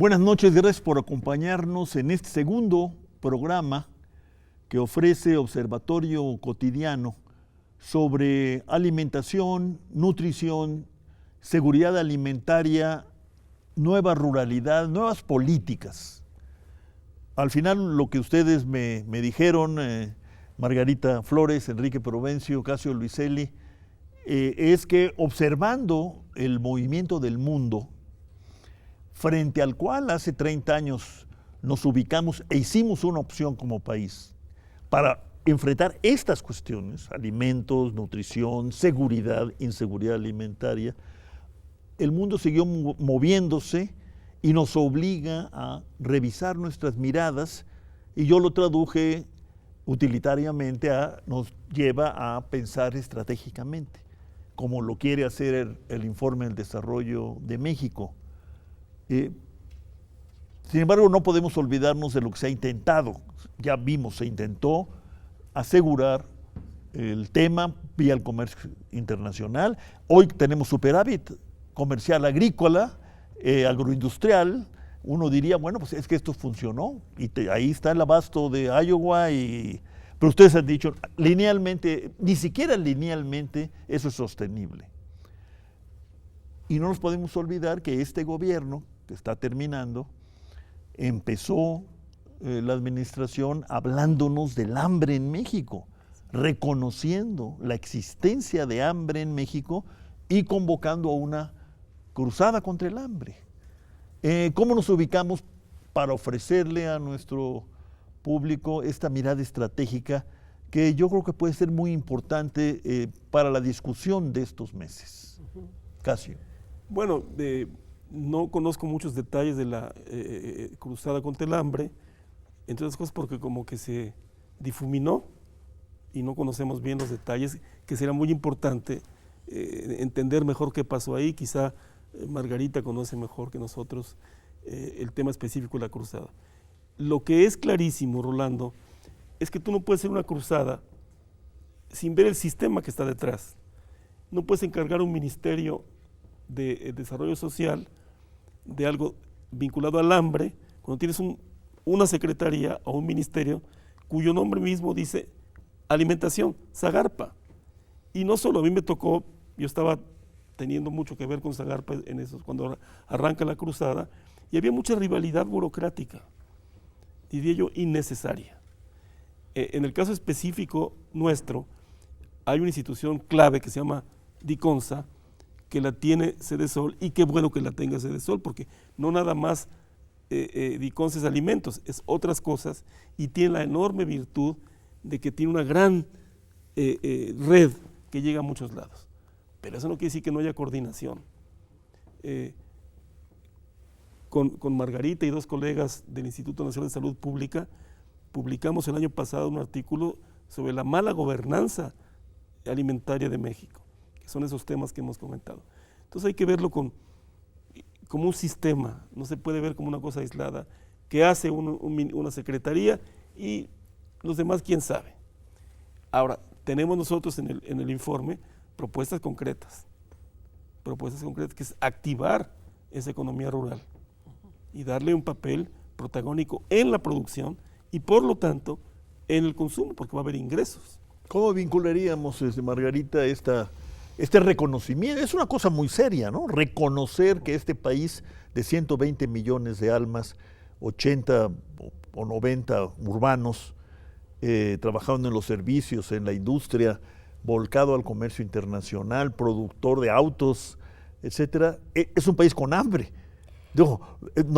Buenas noches, gracias por acompañarnos en este segundo programa que ofrece Observatorio Cotidiano sobre alimentación, nutrición, seguridad alimentaria, nueva ruralidad, nuevas políticas. Al final lo que ustedes me dijeron, Margarita Flores, Enrique Provencio, Casio Luiselli, es que observando el movimiento del mundo, frente al cual hace 30 años nos ubicamos e hicimos una opción como país para enfrentar estas cuestiones, alimentos, nutrición, seguridad, inseguridad alimentaria, el mundo siguió moviéndose y nos obliga a revisar nuestras miradas, y yo lo traduje utilitariamente nos lleva a pensar estratégicamente, como lo quiere hacer el Informe del Desarrollo de México. Sin embargo, no podemos olvidarnos de lo que se ha intentado. Ya vimos, se intentó asegurar el tema vía el comercio internacional. Hoy tenemos superávit comercial agrícola, agroindustrial. Uno diría, bueno, pues es que esto funcionó y ahí está el abasto de Iowa, pero ustedes han dicho, linealmente, ni siquiera linealmente eso es sostenible. Y no nos podemos olvidar que este gobierno, que está terminando, empezó la administración hablándonos del hambre en México, reconociendo la existencia de hambre en México y convocando a una cruzada contra el hambre. ¿Cómo nos ubicamos para ofrecerle a nuestro público esta mirada estratégica que yo creo que puede ser muy importante para la discusión de estos meses? Casio. Bueno, no conozco muchos detalles de la cruzada contra el hambre, entre otras cosas porque como que se difuminó y no conocemos bien los detalles, que será muy importante entender mejor qué pasó ahí. Quizá Margarita conoce mejor que nosotros el tema específico de la cruzada. Lo que es clarísimo, Rolando, es que tú no puedes hacer una cruzada sin ver el sistema que está detrás. No puedes encargar un ministerio de desarrollo social de algo vinculado al hambre cuando tienes una secretaría o un ministerio cuyo nombre mismo dice alimentación, Zagarpa. Y no solo, a mí me tocó, yo estaba teniendo mucho que ver con Zagarpa en eso, cuando arranca la cruzada, y había mucha rivalidad burocrática, diría yo innecesaria. En el caso específico nuestro, hay una institución clave que se llama DICONSA, que la tiene Sedesol, y qué bueno que la tenga Sedesol, porque no nada más DICONSA es alimentos, es otras cosas, y tiene la enorme virtud de que tiene una gran red que llega a muchos lados. Pero eso no quiere decir que no haya coordinación. Con Margarita y dos colegas del Instituto Nacional de Salud Pública, publicamos el año pasado un artículo sobre la mala gobernanza alimentaria de México, que son esos temas que hemos comentado. Entonces hay que verlo como un sistema, no se puede ver como una cosa aislada, que hace una secretaría y los demás quién sabe. Ahora, tenemos nosotros en el informe propuestas concretas, que es activar esa economía rural y darle un papel protagónico en la producción y por lo tanto en el consumo, porque va a haber ingresos. ¿Cómo vincularíamos, Margarita, este reconocimiento? Es una cosa muy seria, ¿no? Reconocer que este país de 120 millones de almas, 80 o 90 urbanos, trabajando en los servicios, en la industria, volcado al comercio internacional, productor de autos, etcétera, es un país con hambre. No,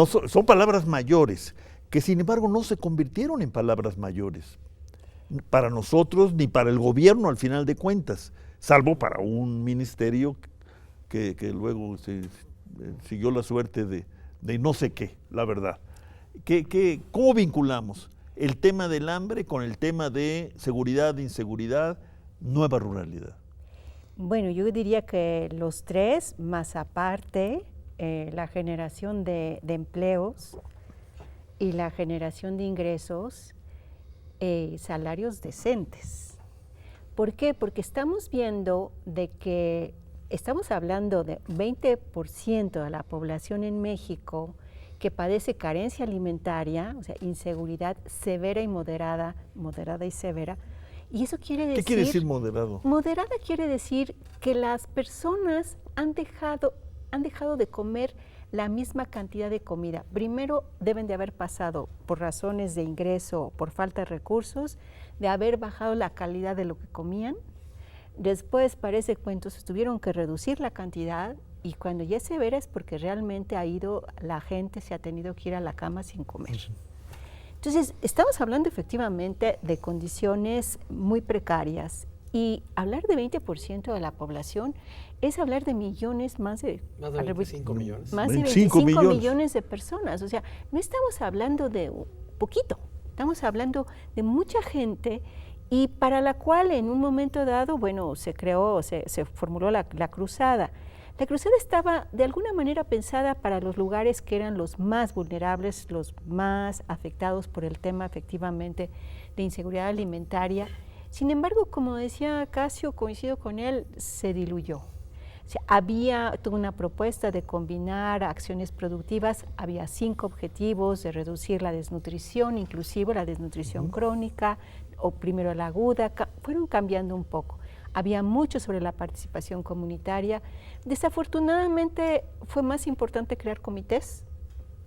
son palabras mayores, que sin embargo no se convirtieron en palabras mayores para nosotros ni para el gobierno al final de cuentas, salvo para un ministerio que luego siguió la suerte de no sé qué, la verdad. ¿Cómo vinculamos el tema del hambre con el tema de seguridad, inseguridad, nueva ruralidad? Bueno, yo diría que los tres, más aparte, la generación de empleos y la generación de ingresos, salarios decentes. ¿Por qué? Porque estamos viendo de que estamos hablando de 20% de la población en México que padece carencia alimentaria, o sea, inseguridad severa y moderada y severa. Y eso quiere decir... ¿Qué quiere decir moderado? Moderada quiere decir que las personas han dejado de comer la misma cantidad de comida. Primero deben de haber pasado por razones de ingreso, por falta de recursos, de haber bajado la calidad de lo que comían. Después parece que entonces tuvieron que reducir la cantidad, y cuando ya es severa es porque realmente la gente se ha tenido que ir a la cama sin comer. Entonces, estamos hablando efectivamente de condiciones muy precarias, y hablar de 20% de la población es hablar de millones, más de 25 millones. Más de 25 millones de personas. O sea, no estamos hablando de poquito, estamos hablando de mucha gente, y para la cual en un momento dado, bueno, se formuló la cruzada. La cruzada estaba de alguna manera pensada para los lugares que eran los más vulnerables, los más afectados por el tema efectivamente de inseguridad alimentaria. Sin embargo, como decía Casio, coincido con él, se diluyó. O sea, había toda una propuesta de combinar acciones productivas, había 5 objetivos: de reducir la desnutrición, inclusive la desnutrición crónica, o primero la aguda, fueron cambiando un poco. Había mucho sobre la participación comunitaria. Desafortunadamente fue más importante crear comités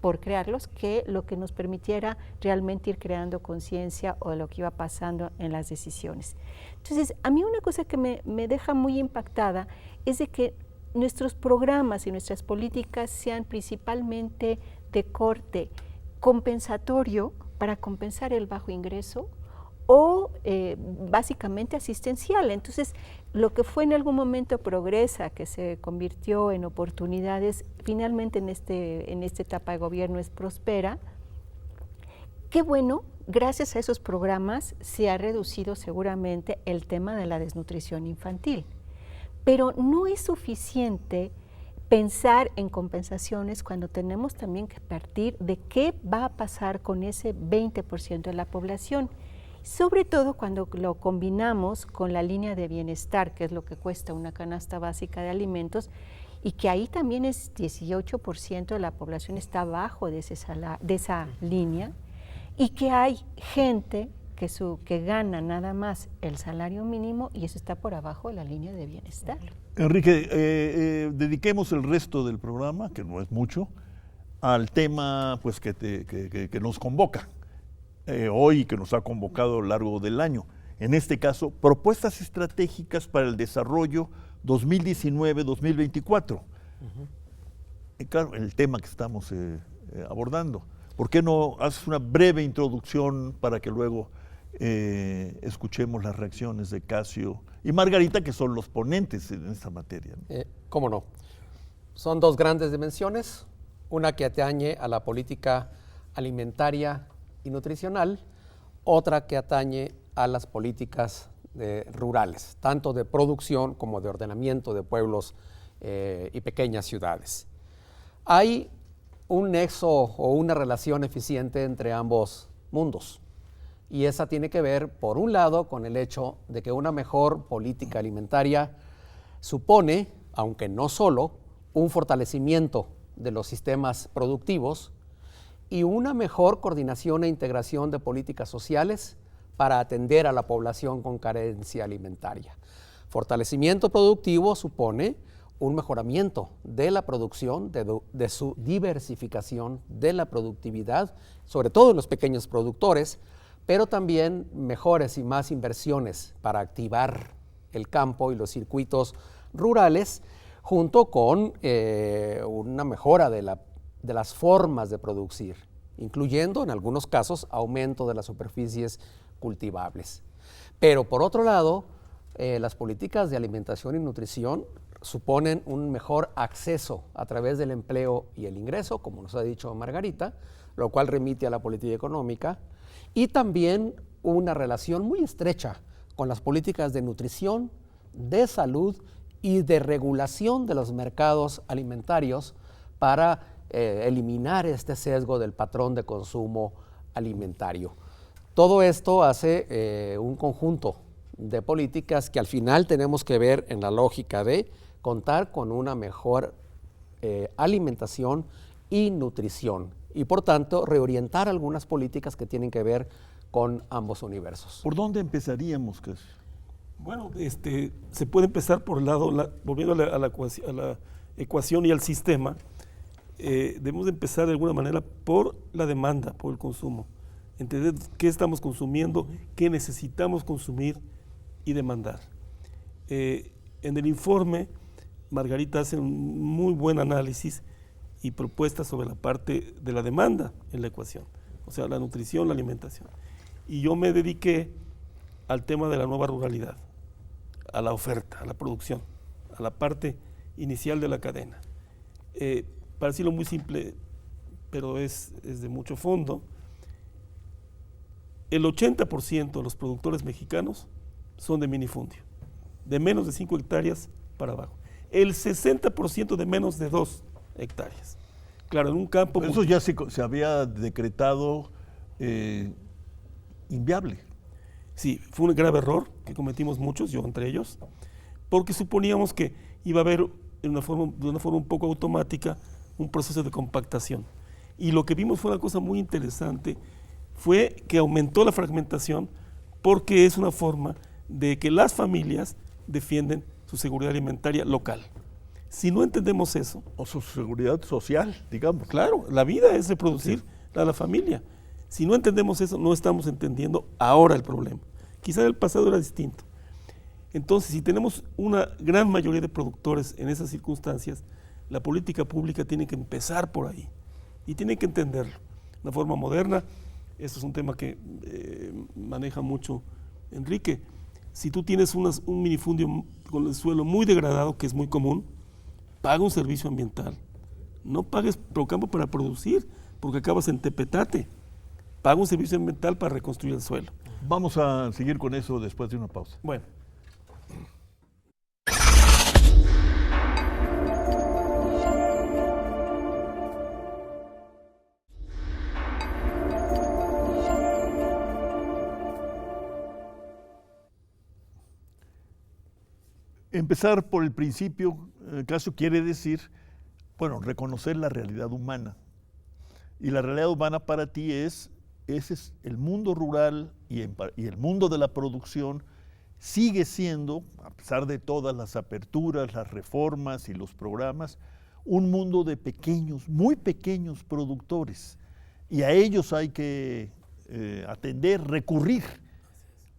por crearlos que lo que nos permitiera realmente ir creando conciencia o de lo que iba pasando en las decisiones. Entonces, a mí una cosa que me deja muy impactada es de que nuestros programas y nuestras políticas sean principalmente de corte compensatorio para compensar el bajo ingreso, o básicamente asistencial. Entonces, lo que fue en algún momento Progresa, que se convirtió en oportunidades, finalmente en esta etapa de gobierno es Prospera. Qué bueno, gracias a esos programas se ha reducido seguramente el tema de la desnutrición infantil, pero no es suficiente pensar en compensaciones cuando tenemos también que partir de qué va a pasar con ese 20% de la población. Sobre todo cuando lo combinamos con la línea de bienestar, que es lo que cuesta una canasta básica de alimentos, y que ahí también es 18% de la población está abajo de esa línea, y que hay gente que gana nada más el salario mínimo, y eso está por abajo de la línea de bienestar. Enrique, dediquemos el resto del programa, que no es mucho, al tema pues, que nos convoca. Hoy, que nos ha convocado a lo largo del año. En este caso, propuestas estratégicas para el desarrollo 2019-2024. Claro, el tema que estamos abordando. ¿Por qué no haces una breve introducción para que luego escuchemos las reacciones de Casio y Margarita, que son los ponentes en esta materia? ¿Cómo no? Son 2 grandes dimensiones, una que atañe a la política alimentaria y nutricional, otra que atañe a las políticas rurales, tanto de producción como de ordenamiento de pueblos y pequeñas ciudades. Hay un nexo o una relación eficiente entre ambos mundos, y esa tiene que ver, por un lado, con el hecho de que una mejor política alimentaria supone, aunque no solo, un fortalecimiento de los sistemas productivos y una mejor coordinación e integración de políticas sociales para atender a la población con carencia alimentaria. Fortalecimiento productivo supone un mejoramiento de la producción, de su diversificación, de la productividad, sobre todo en los pequeños productores, pero también mejores y más inversiones para activar el campo y los circuitos rurales, junto con una mejora de las formas de producir, incluyendo en algunos casos aumento de las superficies cultivables. Pero por otro lado, las políticas de alimentación y nutrición suponen un mejor acceso a través del empleo y el ingreso, como nos ha dicho Margarita, lo cual remite a la política económica, y también una relación muy estrecha con las políticas de nutrición, de salud y de regulación de los mercados alimentarios para eliminar este sesgo del patrón de consumo alimentario. Todo esto hace un conjunto de políticas que al final tenemos que ver en la lógica de contar con una mejor alimentación y nutrición, y por tanto reorientar algunas políticas que tienen que ver con ambos universos. ¿Por dónde empezaríamos, Cas? Bueno, se puede empezar por el lado, volviendo a la ecuación y al sistema, debemos de empezar de alguna manera por la demanda, por el consumo. Entender qué estamos consumiendo, qué necesitamos consumir y demandar. En el informe, Margarita hace un muy buen análisis y propuestas sobre la parte de la demanda en la ecuación, o sea, la nutrición, la alimentación. Y yo me dediqué al tema de la nueva ruralidad, a la oferta, a la producción, a la parte inicial de la cadena. Para decirlo muy simple, pero es de mucho fondo, el 80% de los productores mexicanos son de minifundio, de menos de 5 hectáreas para abajo. El 60% de menos de 2 hectáreas. Claro, en un campo... Eso ya se había decretado inviable. Sí, fue un grave error que cometimos muchos, yo entre ellos, porque suponíamos que iba a haber de una forma un poco automática un proceso de compactación. Y lo que vimos fue una cosa muy interesante, fue que aumentó la fragmentación porque es una forma de que las familias defienden su seguridad alimentaria local. Si no entendemos eso... O su seguridad social, digamos. Claro, la vida es reproducir a la familia. Si no entendemos eso, no estamos entendiendo ahora el problema. Quizá en el pasado era distinto. Entonces, si tenemos una gran mayoría de productores en esas circunstancias, la política pública tiene que empezar por ahí y tiene que entenderlo de una forma moderna. Esto es un tema que maneja mucho Enrique. Si tú tienes un minifundio con el suelo muy degradado, que es muy común, paga un servicio ambiental. No pagues Procampo para producir, porque acabas en tepetate. Paga un servicio ambiental para reconstruir el suelo. Vamos a seguir con eso después de una pausa. Bueno. Empezar por el principio, Casio, quiere decir, bueno, reconocer la realidad humana. Y la realidad humana para ti ese es el mundo rural y el mundo de la producción sigue siendo, a pesar de todas las aperturas, las reformas y los programas, un mundo de pequeños, muy pequeños productores. Y a ellos hay que atender, recurrir,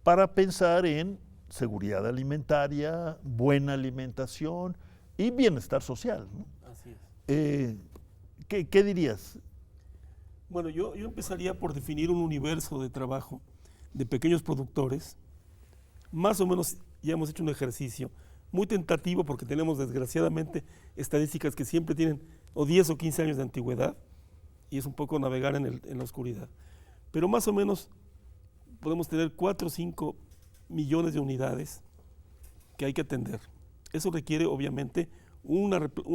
para pensar en seguridad alimentaria, buena alimentación y bienestar social, ¿no? Así es. ¿Qué dirías? Bueno, yo empezaría por definir un universo de trabajo de pequeños productores. Más o menos ya hemos hecho un ejercicio muy tentativo porque tenemos desgraciadamente estadísticas que siempre tienen o 10 o 15 años de antigüedad y es un poco navegar en la oscuridad. Pero más o menos podemos tener 4 o 5 millones de unidades que hay que atender. Eso requiere obviamente un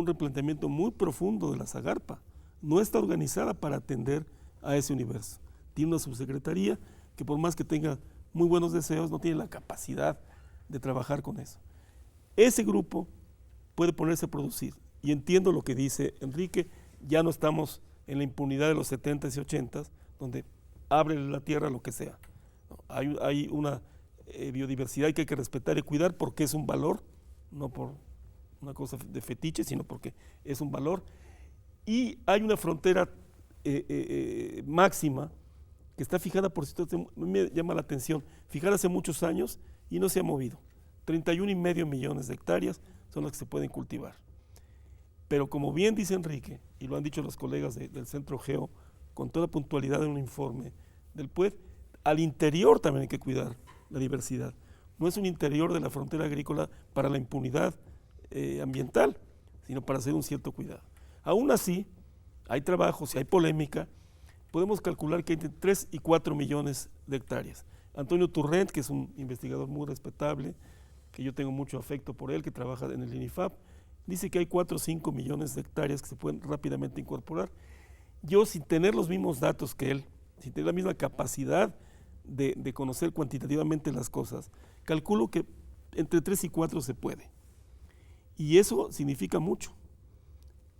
replanteamiento muy profundo de la Zagarpa. No está organizada para atender a ese universo. Tiene una subsecretaría que por más que tenga muy buenos deseos, no tiene la capacidad de trabajar con eso. Ese grupo puede ponerse a producir. Y entiendo lo que dice Enrique, ya no estamos en la impunidad de los 70s y 80s, donde abre la tierra lo que sea. Hay una biodiversidad que hay que respetar y cuidar porque es un valor, no por una cosa de fetiche, sino porque es un valor. Y hay una frontera máxima que está fijada, por cierto, me llama la atención, fijada hace muchos años y no se ha movido. 31,5 millones de hectáreas son las que se pueden cultivar. Pero como bien dice Enrique, y lo han dicho los colegas del Centro Geo, con toda puntualidad en un informe del PUED, al interior también hay que cuidar la diversidad. No es un interior de la frontera agrícola para la impunidad ambiental, sino para hacer un cierto cuidado. Aún así, hay trabajos y hay polémica, podemos calcular que hay entre 3 y 4 millones de hectáreas. Antonio Turrent, que es un investigador muy respetable, que yo tengo mucho afecto por él, que trabaja en el INIFAP, dice que hay 4 o 5 millones de hectáreas que se pueden rápidamente incorporar. Yo, sin tener los mismos datos que él, sin tener la misma capacidad de conocer cuantitativamente las cosas, calculo que entre 3 y 4 se puede. Y eso significa mucho.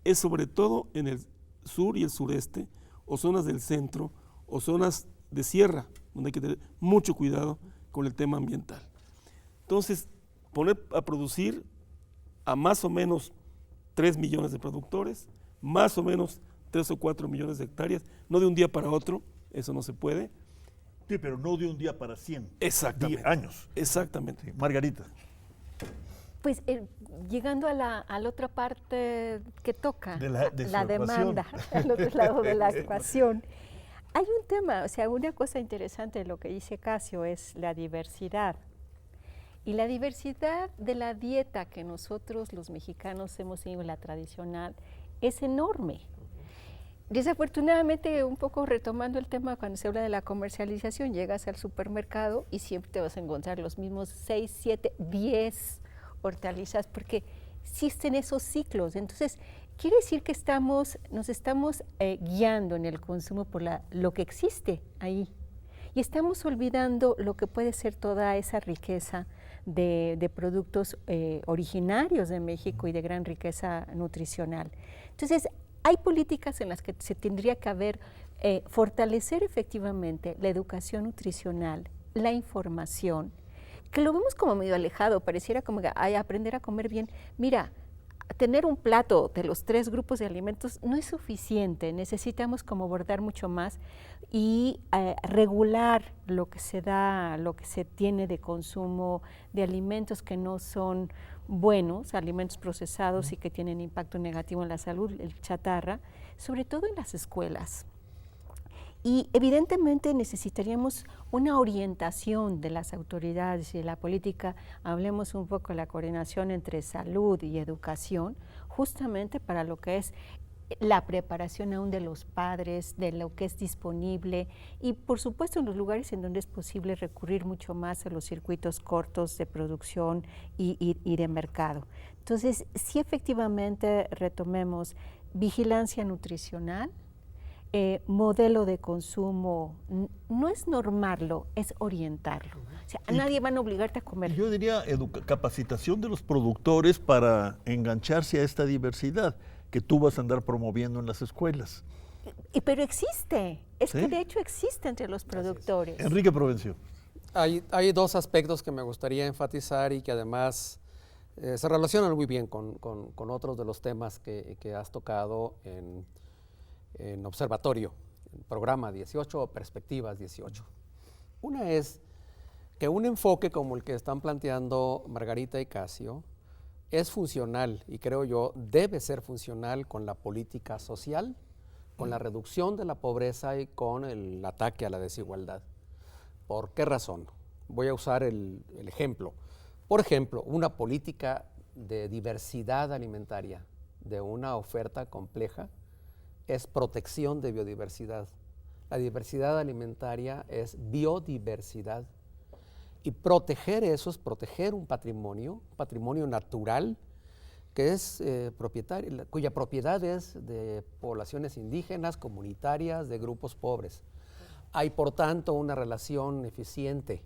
Es sobre todo en el sur y el sureste o zonas del centro, o zonas de sierra, donde hay que tener mucho cuidado con el tema ambiental. Entonces, poner a producir a más o menos 3 millones de productores, más o menos 3 o 4 millones de hectáreas, no de un día para otro, eso no se puede. Sí, pero no de un día para 100. Exactamente. Años. Exactamente. Sí. Margarita. Pues llegando a la otra parte que toca, De la demanda, al otro lado de la ecuación. Hay un tema, o sea, una cosa interesante de lo que dice Casio es la diversidad. Y la diversidad de la dieta que nosotros los mexicanos hemos tenido, la tradicional, es enorme. Desafortunadamente, un poco retomando el tema cuando se habla de la comercialización, llegas al supermercado y siempre te vas a encontrar los mismos 6, 7, 10 hortalizas, porque existen esos ciclos. Entonces, quiere decir que nos estamos guiando en el consumo por lo que existe ahí. Y estamos olvidando lo que puede ser toda esa riqueza de productos originarios de México y de gran riqueza nutricional. Entonces, hay políticas en las que se tendría que fortalecer efectivamente la educación nutricional, la información, que lo vemos como medio alejado, pareciera como que aprender a comer bien. Mira, tener un plato de los 3 grupos de alimentos no es suficiente, necesitamos como abordar mucho más y regular lo que se da, lo que se tiene de consumo de alimentos que no son buenos, alimentos procesados y que tienen impacto negativo en la salud, el chatarra, sobre todo en las escuelas. Y evidentemente necesitaríamos una orientación de las autoridades y de la política, hablemos un poco de la coordinación entre salud y educación, justamente para lo que es la preparación aún de los padres, de lo que es disponible y por supuesto en los lugares en donde es posible recurrir mucho más a los circuitos cortos de producción y de mercado. Entonces, sí efectivamente retomemos vigilancia nutricional, modelo de consumo, no es normarlo, es orientarlo. O sea, a nadie van a obligarte a comer. Yo diría capacitación de los productores para engancharse a esta diversidad que tú vas a andar promoviendo en las escuelas. Pero existe, es ¿Sí? que de hecho existe entre los productores. Enrique Provencio. Hay 2 aspectos que me gustaría enfatizar y que además se relacionan muy bien con otros de los temas que has tocado en Observatorio, en Programa 18 o Perspectivas 18. Una es que un enfoque como el que están planteando Margarita y Casio es funcional y creo yo debe ser funcional con la política social, con la reducción de la pobreza y con el ataque a la desigualdad. ¿Por qué razón? Voy a usar el ejemplo. Por ejemplo, una política de diversidad alimentaria, de una oferta compleja, es protección de biodiversidad. La diversidad alimentaria es biodiversidad. Y proteger eso es proteger un patrimonio natural que es propietario, cuya propiedad es de poblaciones indígenas, comunitarias, de grupos pobres. Hay, por tanto, una relación eficiente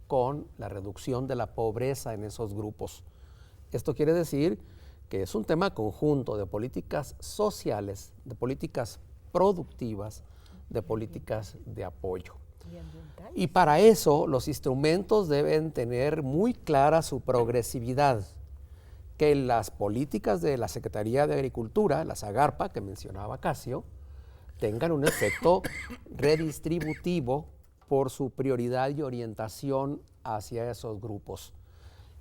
con la reducción de la pobreza en esos grupos. Esto quiere decir que es un tema conjunto de políticas sociales, de políticas productivas, de políticas de apoyo. Y para eso los instrumentos deben tener muy clara su progresividad, que las políticas de la Secretaría de Agricultura, la SAGARPA, que mencionaba Casio, tengan un efecto redistributivo por su prioridad y orientación hacia esos grupos.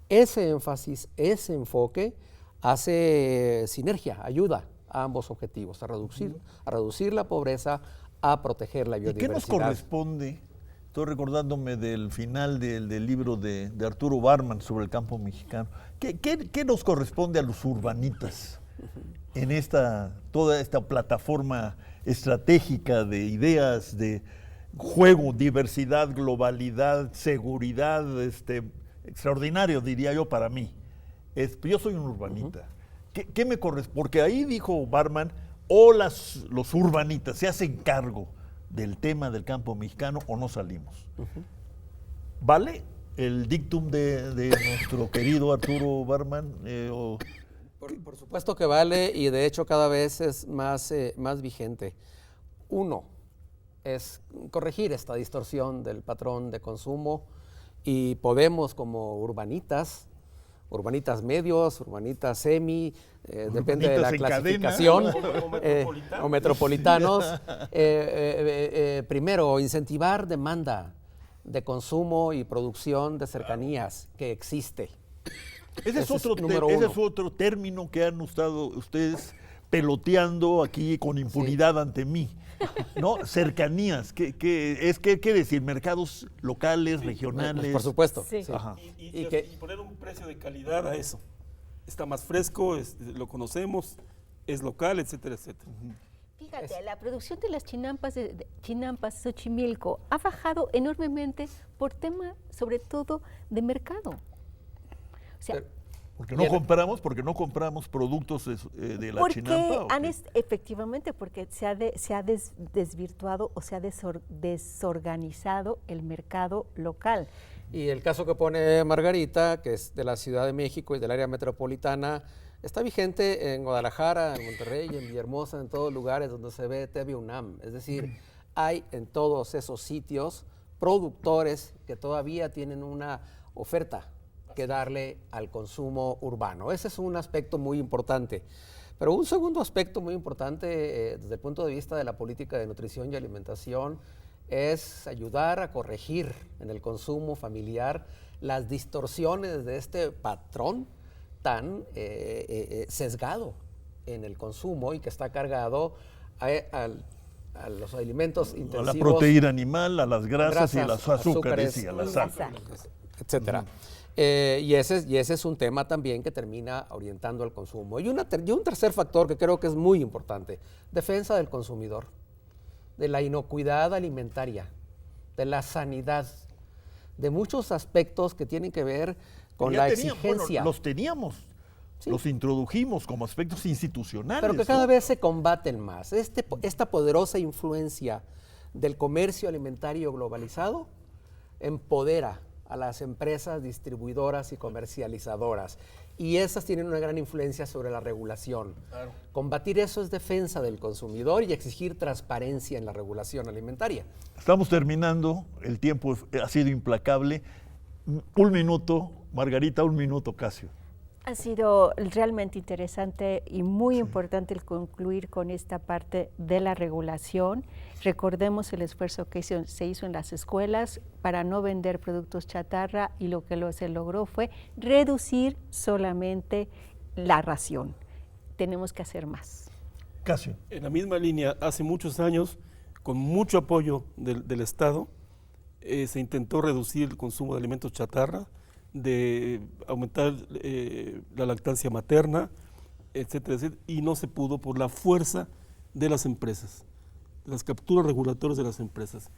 Ese énfasis, ese enfoque hace sinergia, ayuda a ambos objetivos, a reducir la pobreza, a proteger la biodiversidad. ¿Y qué nos corresponde? Estoy recordándome del final del libro de Arturo Barman sobre el campo mexicano. ¿Qué nos corresponde a los urbanitas en toda esta plataforma estratégica de ideas, de juego, diversidad, globalidad, seguridad, extraordinario, diría yo, para mí? Yo soy un urbanita. ¿Qué me corresponde? Porque ahí dijo Barman, los urbanitas se hacen cargo del tema del campo mexicano o no salimos. ¿Vale el dictum de nuestro querido Arturo Barman? Por supuesto que vale y de hecho cada vez es más vigente. Uno es corregir esta distorsión del patrón de consumo y podemos como urbanitas medios, urbanitas semi, depende de la en clasificación, cadena. o metropolitanos, primero incentivar demanda de consumo y producción de cercanías que existe. Ese es otro término que han estado ustedes peloteando aquí con impunidad ante mí, ¿no? Cercanías, ¿qué decir? Mercados locales, regionales. Por supuesto. Sí. Sí. Ajá. Y poner un precio de calidad a eso. Está más fresco, lo conocemos, es local, etcétera, etcétera. Fíjate, la producción de las chinampas Xochimilco ha bajado enormemente por tema, sobre todo, de mercado. O sea, Porque no compramos productos de la chinampa. Efectivamente, porque se ha desvirtuado o se ha desorganizado el mercado local. Y el caso que pone Margarita, que es de la Ciudad de México y del área metropolitana, está vigente en Guadalajara, en Monterrey, en Villahermosa, en todos lugares donde se ve TV UNAM. Es decir, hay en todos esos sitios productores que todavía tienen una oferta que darle al consumo urbano. Ese es un aspecto muy importante. Pero un segundo aspecto muy importante desde el punto de vista de la política de nutrición y alimentación es ayudar a corregir en el consumo familiar las distorsiones de este patrón tan sesgado en el consumo y que está cargado a los alimentos intensivos. A la proteína animal, a las grasas y a los azúcares y a la sal. Etcétera. Y ese es un tema también que termina orientando al consumo. Y un tercer factor que creo que es muy importante, defensa del consumidor, de la inocuidad alimentaria, de la sanidad, de muchos aspectos que tienen que ver con la exigencia. Los teníamos, Sí. los introdujimos como aspectos institucionales. Pero que cada vez se combaten más. Esta poderosa influencia del comercio alimentario globalizado empodera a las empresas distribuidoras y comercializadoras. Y esas tienen una gran influencia sobre la regulación. Claro. Combatir eso es defensa del consumidor y exigir transparencia en la regulación alimentaria. Estamos terminando, el tiempo ha sido implacable. Un minuto, Margarita, un minuto, Casio. Ha sido realmente interesante y muy importante el concluir con esta parte de la regulación. Recordemos el esfuerzo que se hizo en las escuelas para no vender productos chatarra y lo que se logró fue reducir solamente la ración. Tenemos que hacer más. Casio. En la misma línea, hace muchos años, con mucho apoyo del Estado, se intentó reducir el consumo de alimentos chatarra, de aumentar la lactancia materna, etcétera, etcétera, y no se pudo por la fuerza de las empresas, las capturas regulatorias de las empresas.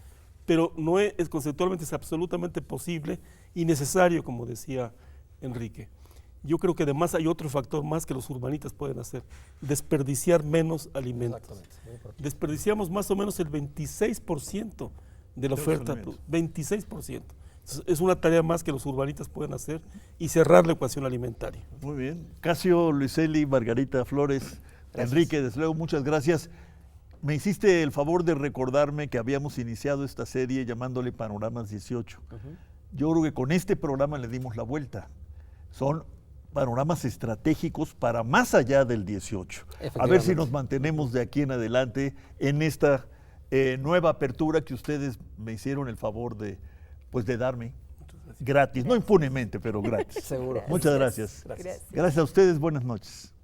Pero no es conceptualmente, es absolutamente posible y necesario, como decía Enrique. Yo creo que además hay otro factor más que los urbanitas pueden hacer, desperdiciar menos alimentos. Desperdiciamos más o menos el 26% de la oferta, 26%. Es una tarea más que los urbanitas pueden hacer y cerrar la ecuación alimentaria. Muy bien. Casio, Luiselli, Margarita Flores, gracias. Enrique, desde luego, muchas gracias. Me hiciste el favor de recordarme que habíamos iniciado esta serie llamándole Panoramas 18. Yo creo que con este programa le dimos la vuelta. Son panoramas estratégicos para más allá del 18. A ver si nos mantenemos de aquí en adelante en esta nueva apertura que ustedes me hicieron el favor de darme gratis, no impunemente, pero gratis. Seguro. Muchas gracias. Gracias. Gracias a ustedes, buenas noches.